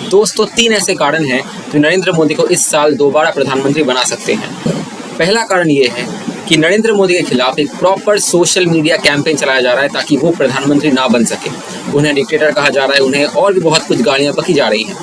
दोस्तों, 3 ऐसे कारण हैं जो नरेंद्र मोदी को इस साल दोबारा प्रधानमंत्री बना सकते हैं। पहला कारण ये है कि नरेंद्र मोदी के खिलाफ एक प्रॉपर सोशल मीडिया कैंपेन चलाया जा रहा है ताकि वो प्रधानमंत्री ना बन सके। उन्हें डिक्टेटर कहा जा रहा है, उन्हें और भी बहुत कुछ गालियाँ बकी जा रही हैं।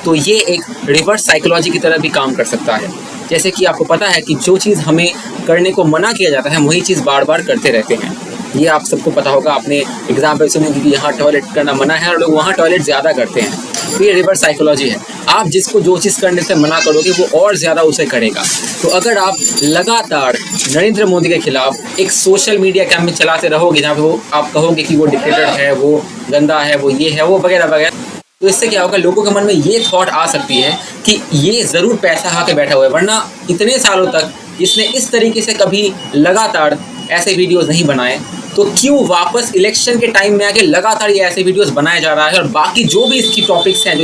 तो ये एक रिवर्स साइकोलॉजी की तरह भी काम कर सकता है। जैसे कि आपको पता है कि जो चीज़ हमें करने को मना किया जाता है, हम वही चीज़ बार बार करते रहते हैं। ये आप सबको पता होगा, आपने एग्जाम्पल सुने कि यहाँ टॉयलेट करना मना है और लोग वहाँ टॉयलेट ज़्यादा करते हैं। तो ये रिवर्स साइकोलॉजी है। आप जिसको जो चीज़ करने से मना करोगे वो और ज़्यादा उसे करेगा। तो अगर आप लगातार नरेंद्र मोदी के खिलाफ एक सोशल मीडिया कैंपेन चलाते रहोगे जहाँ पे वो आप कहोगे कि वो डिक्टेटर है, वो गंदा है, वो ये है, वो वगैरह वगैरह, तो इससे क्या होगा, लोगों के मन में ये थॉट आ सकती है कि ये ज़रूर पैसा खा के बैठा हुआ है, वरना इतने सालों तक इसने इस तरीके से कभी लगातार ऐसे वीडियोस नहीं बनाए, तो क्यों वापस इलेक्शन के टाइम में आके लगातार ये ऐसे वीडियोस बनाया जा रहा है। और बाकी जो भी इसकी टॉपिक्स हैं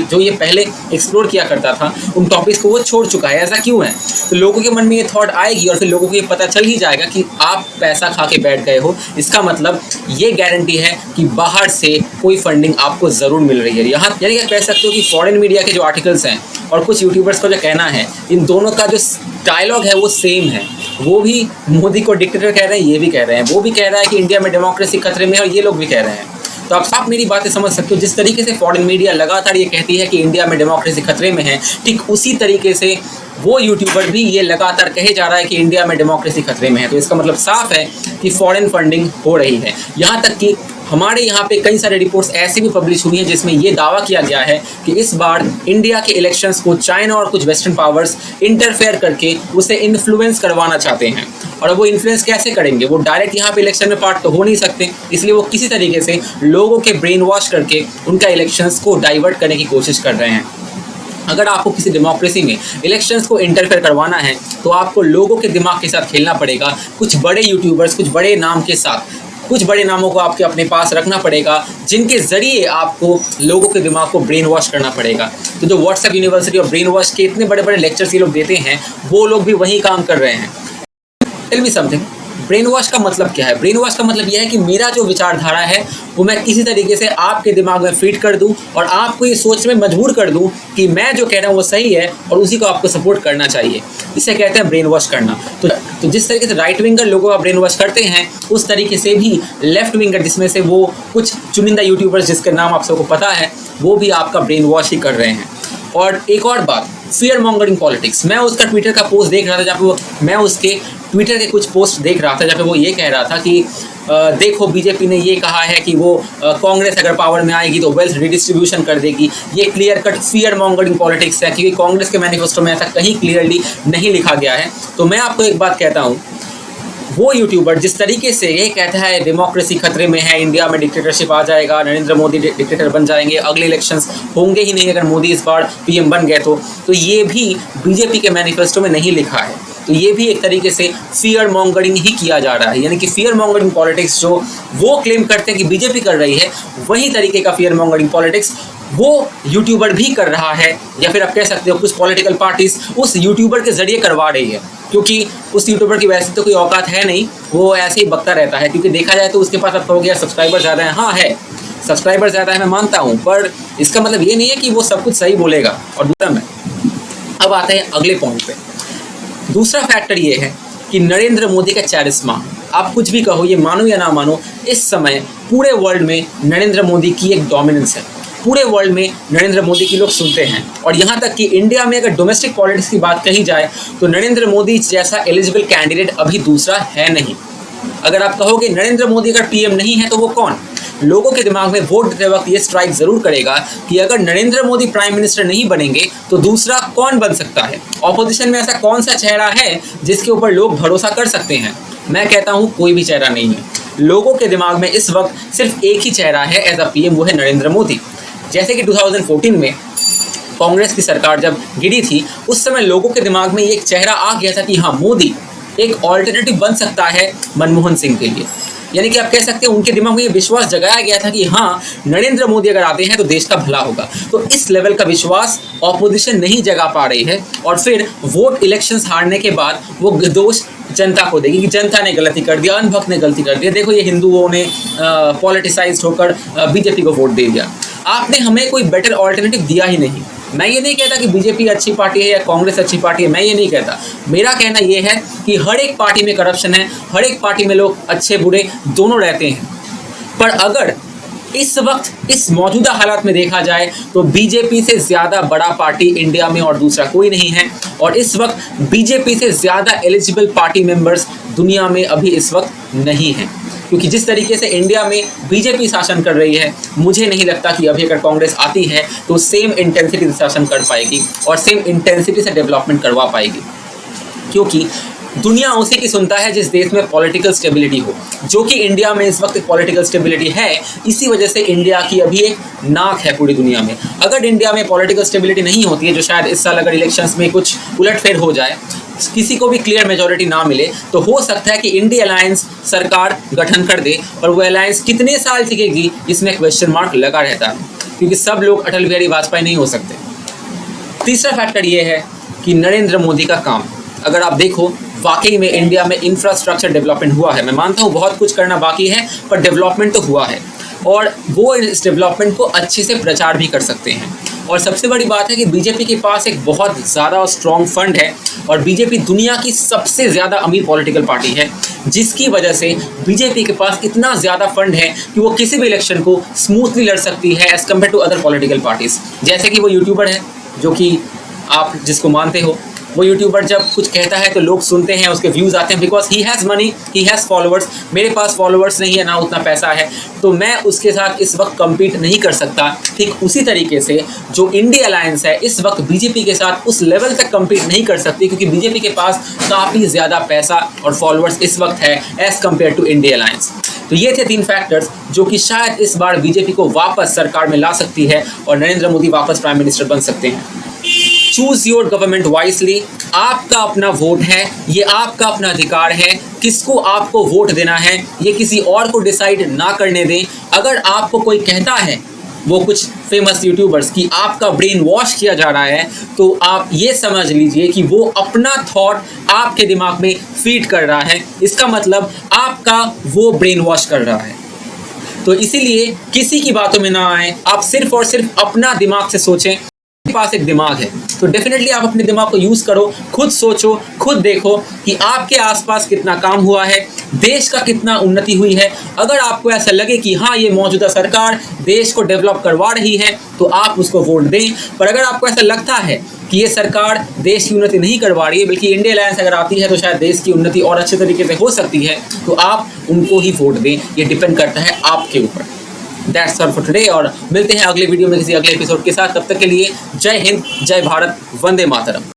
जो ये पहले एक्सप्लोर किया करता था, उन टॉपिक्स को वो छोड़ चुका है, ऐसा क्यों है। तो लोगों के मन में ये थॉट आएगी और फिर लोगों को ये पता चल ही जाएगा कि आप पैसा खा के बैठ गए हो। इसका मतलब ये गारंटी है कि बाहर से कोई फंडिंग आपको ज़रूर मिल रही है। यहाँ यानी कि कह सकते हो कि फॉरेन मीडिया के जो आर्टिकल्स हैं और कुछ यूट्यूबर्स का जो कहना है, इन दोनों का जो डायलॉग है वो सेम है। वो भी मोदी को डिक्टेटर कह रहे हैं, ये भी कह रहे हैं, वो भी कह रहा है कि इंडिया में डेमोक्रेसी खतरे में है और ये लोग भी कह रहे हैं। तो आप मेरी बातें समझ सकते हो। जिस तरीके से फॉरेन मीडिया लगातार ये कहती है कि इंडिया में डेमोक्रेसी खतरे में है, ठीक उसी तरीके से वो यूट्यूबर भी ये लगातार कहे जा रहा है कि इंडिया में डेमोक्रेसी खतरे में है। तो इसका मतलब साफ है कि फॉरेन फंडिंग हो रही है। यहाँ तक कि हमारे यहाँ पे कई सारे रिपोर्ट्स ऐसी भी पब्लिश हुई हैं जिसमें ये दावा किया गया है कि इस बार इंडिया के इलेक्शंस को चाइना और कुछ वेस्टर्न पावर्स इंटरफेयर करके उसे इन्फ्लुएंस करवाना चाहते हैं। और अब वो इन्फ्लुएंस कैसे करेंगे, वो डायरेक्ट यहाँ पे इलेक्शन में पार्ट तो हो नहीं सकते, इसलिए वो किसी तरीके से लोगों के ब्रेन वॉश करके उनका इलेक्शंस को डाइवर्ट करने की कोशिश कर रहे हैं। अगर आपको किसी डेमोक्रेसी में इलेक्शंस को इंटरफेयर करवाना है तो आपको लोगों के दिमाग के साथ खेलना पड़ेगा। कुछ बड़े यूट्यूबर्स, कुछ बड़े नाम के साथ, कुछ बड़े नामों को आपके अपने पास रखना पड़ेगा जिनके ज़रिए आपको लोगों के दिमाग को ब्रेन वॉश करना पड़ेगा। तो जो व्हाट्सएप यूनिवर्सिटी और ब्रेन वॉश के इतने बड़े बड़े लेक्चर्स ये लोग देते हैं, वो लोग भी वही काम कर रहे हैं। Tell me something, brainwash का मतलब क्या है? ब्रेन वॉश का मतलब यह है कि मेरा जो विचारधारा है वो मैं किसी तरीके से आपके दिमाग में फीड कर दूं और आपको ये सोचने में मजबूर कर दूं कि मैं जो कह रहा हूँ वो सही है और उसी को आपको सपोर्ट करना चाहिए। इसे कहते हैं ब्रेन वॉश करना। तो जिस तरीके से राइट विंगर लोगों का ब्रेन वॉश करते हैं, उस तरीके से भी लेफ्ट विंगर, जिसमें से वो कुछ चुनिंदा यूट्यूबर्स जिसका नाम आप सबको पता है, वो भी आपका ब्रेन वॉश ही कर रहे हैं। और एक और बात, फियर मॉन्गरिंग पॉलिटिक्स। मैं उसका ट्विटर का पोस्ट देख रहा था जहाँ पे मैं उसके ट्विटर के कुछ पोस्ट देख रहा था जहाँ पे वो ये कह रहा था कि देखो बीजेपी ने ये कहा है कि वो कांग्रेस अगर पावर में आएगी तो वेल्थ रिडिस्ट्रीब्यूशन कर देगी। ये clear cut fear mongering politics है, क्योंकि कांग्रेस के मैनिफेस्टो में ऐसा कहीं क्लियरली नहीं लिखा गया है। तो मैं आपको एक बात कहता हूँ, वो यूट्यूबर जिस तरीके से ये कहता है डेमोक्रेसी खतरे में है, इंडिया में डिक्टेटरशिप आ जाएगा, नरेंद्र मोदी डिक्टेटर बन जाएंगे, अगले इलेक्शंस होंगे ही नहीं अगर मोदी इस बार पीएम बन गए तो ये भी बीजेपी के मैनिफेस्टो में नहीं लिखा है। तो ये भी एक तरीके से फियर मॉन्गरिंग ही किया जा रहा है। यानी कि फियर मॉन्गरिंग पॉलिटिक्स जो वो क्लेम करते हैं कि बीजेपी कर रही है, वही तरीके का फियर मॉन्गरिंग पॉलिटिक्स वो यूट्यूबर भी कर रहा है, या फिर आप कह सकते हो कुछ पॉलिटिकल पार्टीज उस यूट्यूबर के जरिए करवा रही है। क्योंकि उस यूट्यूबर की वैसे तो कोई औकात है नहीं, वो ऐसे ही बकता रहता है। क्योंकि देखा जाए तो उसके पास अब हो गया सब्सक्राइबर ज़्यादा है, हाँ है, सब्सक्राइबर ज़्यादा है, मैं मानता हूँ, पर इसका मतलब ये नहीं है कि वो सब कुछ सही बोलेगा। और दूसरा में अब आते हैं अगले पॉइंट पे। दूसरा फैक्टर ये है कि नरेंद्र मोदी का चैरिस्मा, आप कुछ भी कहो, ये मानो या ना मानो, इस समय पूरे वर्ल्ड में नरेंद्र मोदी की एक डोमिनेंस है। पूरे वर्ल्ड में नरेंद्र मोदी की लोग सुनते हैं। और यहाँ तक कि इंडिया में अगर डोमेस्टिक पॉलिटिक्स की बात कही जाए तो नरेंद्र मोदी जैसा एलिजिबल कैंडिडेट अभी दूसरा है नहीं। अगर आप कहोगे नरेंद्र मोदी अगर पीएम नहीं है तो वो कौन, लोगों के दिमाग में वोट देते वक्त ये स्ट्राइक ज़रूर करेगा कि अगर नरेंद्र मोदी प्राइम मिनिस्टर नहीं बनेंगे तो दूसरा कौन बन सकता है। ऑपोजिशन में ऐसा कौन सा चेहरा है जिसके ऊपर लोग भरोसा कर सकते हैं? मैं कहता हूँ कोई भी चेहरा नहीं है। लोगों के दिमाग में इस वक्त सिर्फ एक ही चेहरा है एज अ पीएम, वो है नरेंद्र मोदी। जैसे कि 2014 में कांग्रेस की सरकार जब गिरी थी, उस समय लोगों के दिमाग में एक चेहरा आ गया था कि हाँ, मोदी एक ऑल्टरनेटिव बन सकता है मनमोहन सिंह के लिए। यानी कि आप कह सकते हैं उनके दिमाग में ये विश्वास जगाया गया था कि हाँ, नरेंद्र मोदी अगर आते हैं तो देश का भला होगा। तो इस लेवल का विश्वास ऑपोजिशन नहीं जगा पा रही है और फिर वोट इलेक्शंस हारने के बाद वो दोष जनता को देगी कि जनता ने गलती कर दिया, अनभक्त ने गलती कर दिया, देखो ये हिंदुओं ने पॉलिटिसाइज्ड होकर बीजेपी को वोट दे दिया। आपने हमें कोई बेटर ऑल्टरनेटिव दिया ही नहीं। मैं ये नहीं कहता कि बीजेपी अच्छी पार्टी है या कांग्रेस अच्छी पार्टी है, मैं ये नहीं कहता। मेरा कहना ये है कि हर एक पार्टी में करप्शन है, हर एक पार्टी में लोग अच्छे बुरे दोनों रहते हैं। पर अगर इस वक्त इस मौजूदा हालात में देखा जाए तो बीजेपी से ज़्यादा बड़ा पार्टी इंडिया में और दूसरा कोई नहीं है, और इस वक्त बीजेपी से ज़्यादा एलिजिबल पार्टी मेंबर्स दुनिया में अभी इस वक्त नहीं हैं। क्योंकि जिस तरीके से इंडिया में बीजेपी शासन कर रही है, मुझे नहीं लगता कि अभी अगर कांग्रेस आती है तो सेम इंटेंसिटी से शासन कर पाएगी और सेम इंटेंसिटी से डेवलपमेंट करवा पाएगी। क्योंकि दुनिया उसी की सुनता है जिस देश में पॉलिटिकल स्टेबिलिटी हो, जो कि इंडिया में इस वक्त पॉलिटिकल स्टेबिलिटी है। इसी वजह से इंडिया की अभी एक नाक है पूरी दुनिया में। अगर इंडिया में पॉलिटिकल स्टेबिलिटी नहीं होती है, जो शायद इस साल अगर इलेक्शंस में कुछ उलटफेर हो जाए, किसी को भी क्लियर मेजॉरिटी ना मिले, तो हो सकता है कि इंडिया अलायंस सरकार गठन कर दे, और वो अलायंस कितने साल टिकेगी इसमें क्वेश्चन मार्क लगा रहता है, क्योंकि सब लोग अटल बिहारी वाजपेयी नहीं हो सकते। तीसरा फैक्टर ये है कि नरेंद्र मोदी का काम, अगर आप देखो वाकई में इंडिया में इंफ्रास्ट्रक्चर डेवलपमेंट हुआ है। मैं मानता हूँ बहुत कुछ करना बाकी है, पर डेवलपमेंट तो हुआ है, और वो इस डेवलपमेंट को अच्छे से प्रचार भी कर सकते हैं। और सबसे बड़ी बात है कि बीजेपी के पास एक बहुत ज़्यादा और स्ट्रॉन्ग फंड है, और बीजेपी दुनिया की सबसे ज़्यादा अमीर पॉलिटिकल पार्टी है, जिसकी वजह से बीजेपी के पास इतना ज़्यादा फंड है कि वो किसी भी इलेक्शन को स्मूथली लड़ सकती है as compared to other political parties. जैसे कि वो यूट्यूबर है जो कि आप जिसको मानते हो, वो यूट्यूबर जब कुछ कहता है तो लोग सुनते हैं, उसके व्यूज़ आते हैं, because he has money, he has followers. मेरे पास फॉलोअर्स नहीं है, ना उतना पैसा है, तो मैं उसके साथ इस वक्त कम्पीट नहीं कर सकता। ठीक उसी तरीके से जो इंडिया अलायंस है इस वक्त बीजेपी के साथ उस लेवल तक कम्पीट नहीं कर सकती, क्योंकि बीजेपी के पास काफ़ी ज़्यादा पैसा और फॉलोअर्स इस वक्त है as compared to India alliance. तो ये थे 3 फैक्टर्स जो कि शायद इस बार बीजेपी को वापस सरकार में ला सकती है और नरेंद्र मोदी वापस प्राइम मिनिस्टर बन सकते हैं। Choose your government wisely. आपका अपना वोट है, ये आपका अपना अधिकार है। किसको आपको वोट देना है ये किसी और को डिसाइड ना करने दें। अगर आपको कोई कहता है, वो कुछ फेमस यूट्यूबर्स, कि आपका ब्रेन वॉश किया जा रहा है, तो आप ये समझ लीजिए कि वो अपना थॉट आपके दिमाग में फीड कर रहा है। इसका मतलब आपका वो ब्रेन वॉश कर रहा है। तो इसीलिए किसी की बातों में ना आए, आप सिर्फ और सिर्फ अपना दिमाग से सोचें। पास एक दिमाग है तो डेफिनेटली आप अपने दिमाग को यूज़ करो, खुद सोचो, खुद देखो कि आपके आसपास कितना काम हुआ है, देश का कितना उन्नति हुई है। अगर आपको ऐसा लगे कि हाँ ये मौजूदा सरकार देश को डेवलप करवा रही है, तो आप उसको वोट दें। पर अगर आपको ऐसा लगता है कि ये सरकार देश की उन्नति नहीं करवा रही है, बल्कि इंडिया अलायंस अगर आती है तो शायद देश की उन्नति और अच्छे तरीके से हो सकती है, तो आप उनको ही वोट दें। ये डिपेंड करता है आपके ऊपर। दैट्स ऑल फॉर टुडे, और मिलते हैं अगले वीडियो में किसी अगले एपिसोड के साथ। तब तक के लिए जय हिंद, जय भारत, वंदे मातरम।